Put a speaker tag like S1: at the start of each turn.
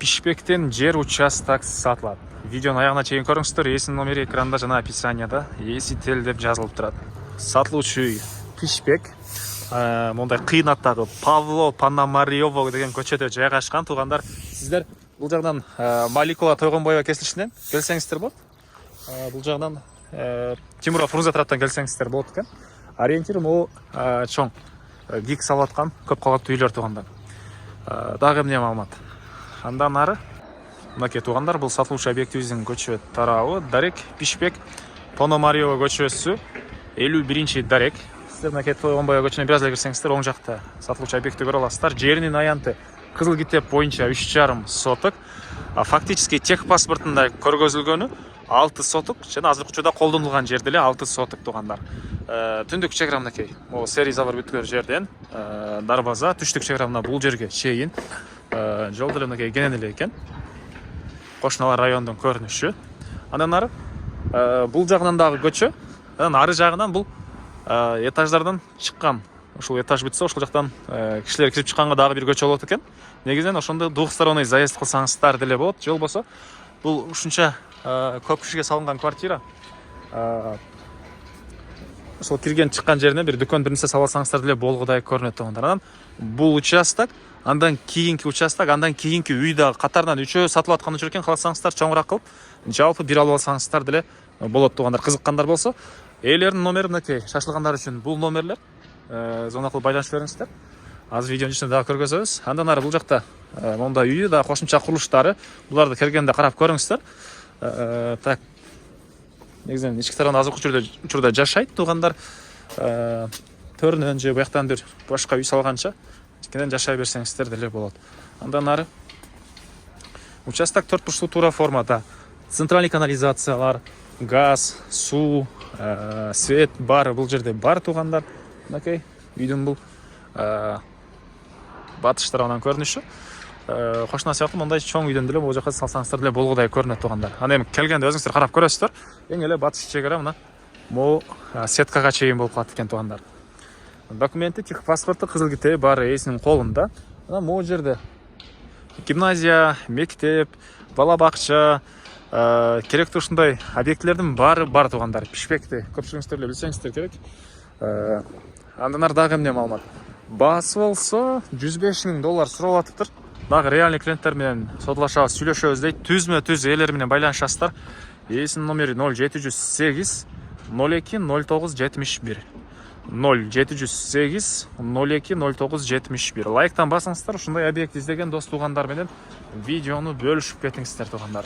S1: Пишпектен жер участок сатылат. Видеоны аяғына чейин көрүңүздөр. Эсин номери экранда жана описанияда Есител деп жазылып турат. Сатылуучу үй Пишпек. Мондай кыйын аттагы Павло Пономарёво деген көчөдө жайгашкан. Туугандар, сиздер бул жагдан Маликова Тойгонбоева кесилишинен келсеңиздер болот. Бул жагдан Тимура Фрунзе тараптан келсеңиздер болот экен. Ориентир могу чоң гиг салып аткан көп кабаттуу үйлөр туугандар. Дагы эмне маалымат? Андан ары мынакей туугандар, бул сатылуучу объектибиздин көчө тарабы Дарек Пишпек Пономарёво көчөсү 51 Дарек. Сиздер мынакей Тойгонбоева көчөнө бир аз эле кирсеңиздер, оң жакта сатылуучу объекти көрө аласыздар. Жеринин аянты кызыл китеп боюнча 3,5 соток. Фактически тех паспортунда көргөзүлгөнү 6 соток жана азыркы учурда колдонулган жер деле 6 соток туугандар. Түндүк чек ара мынакей могу серий забор бүткөр жерден дарбаза, түштүк чек ара мына бул жерге чейин жол деле мынакей кенен эле экен. Кошуналар райондун көрүнүшү. Андан ары бул жагынан дагы көчө, анан ары жагынан бул этаждардан чыккан. Ушул этаж бүтсө, ошол жактан кишилер кирип чыкканга дагы бир көчө болот экен. Негизинен ошондо двухсторонний заезд кылсаңыздар деле болот. Же болбосо бул ушунча көп кишиге салынган квартира. Ошол кирген чыккан жерине бир дүкөн бир нерсе сала алсаңыздар деле болгудай көрүнөт туугандар. Анан бул участок, андан кийинки участок, андан кийинки үй дагы катарынан үчөө сатылып аткан үчүн экен. Кааласаңыздар чоңураак кылып, жалпы бир алып алсаңыздар деле болот туугандар. Кызыккандар болсо, ээлердин номери мынакей. Шашылгандар үчүн бул номерлер звонок кылып байланыш бериңиздер. Азыр видеонун ичинде дагы көргөзөбүз. Андан ары бул жакта мондай үйү да кошумча курулуштары, буларды келгенде карап көрүңүздөр. Так. Негизинен ички тарабында азыркы учурда жашайт туугандар. Төрүнөн же буяктан бир башка үй салганча кенен жашай берсеңиздер деле болот. Андан ары участок 4 бурчтуу туура формада. Центральный канализациялар, газ, суу, свет бар, бул жерде бар туугандар. Мынакей үйдүн бул батыш тарабынан көрүнүшү. Кошуна сыяктуу мындай чоң үйдөн деле бул жака салсаңыздар деле болгудай көрүнөт туугандар. Аны эми келгенде өзүңүздөр карап көрөсүздөр. Эң эле батыш чек ара мына могу сеткага чейин болуп калат экен туугандар. Документи, техпаспорту, кызыл китеби бар ээсинин колунда. Анан могу жерде гимназия, мектеп, бала бакча, керектүү ушундай объектилердин баары бар туугандар. Пишпекти көпчүлүгүңүздөр эле билсеңиздер керек. Андан ары дагы эмне маалымат? Баасы болсо $105,000 суралып атыптыр. Дагы реальный клиенттер менен содулашабыз, сүйлөшөбүз дейт. Түзмө-түз ээлери менен байланышасыздар. Ээсинин номери 0708 02 09 71. 0708 02 09 71. Лайктан басыңыздар, ушундай объект издеген дос туугандар менен видеону бөлүшүп кетиңиздер туугандар.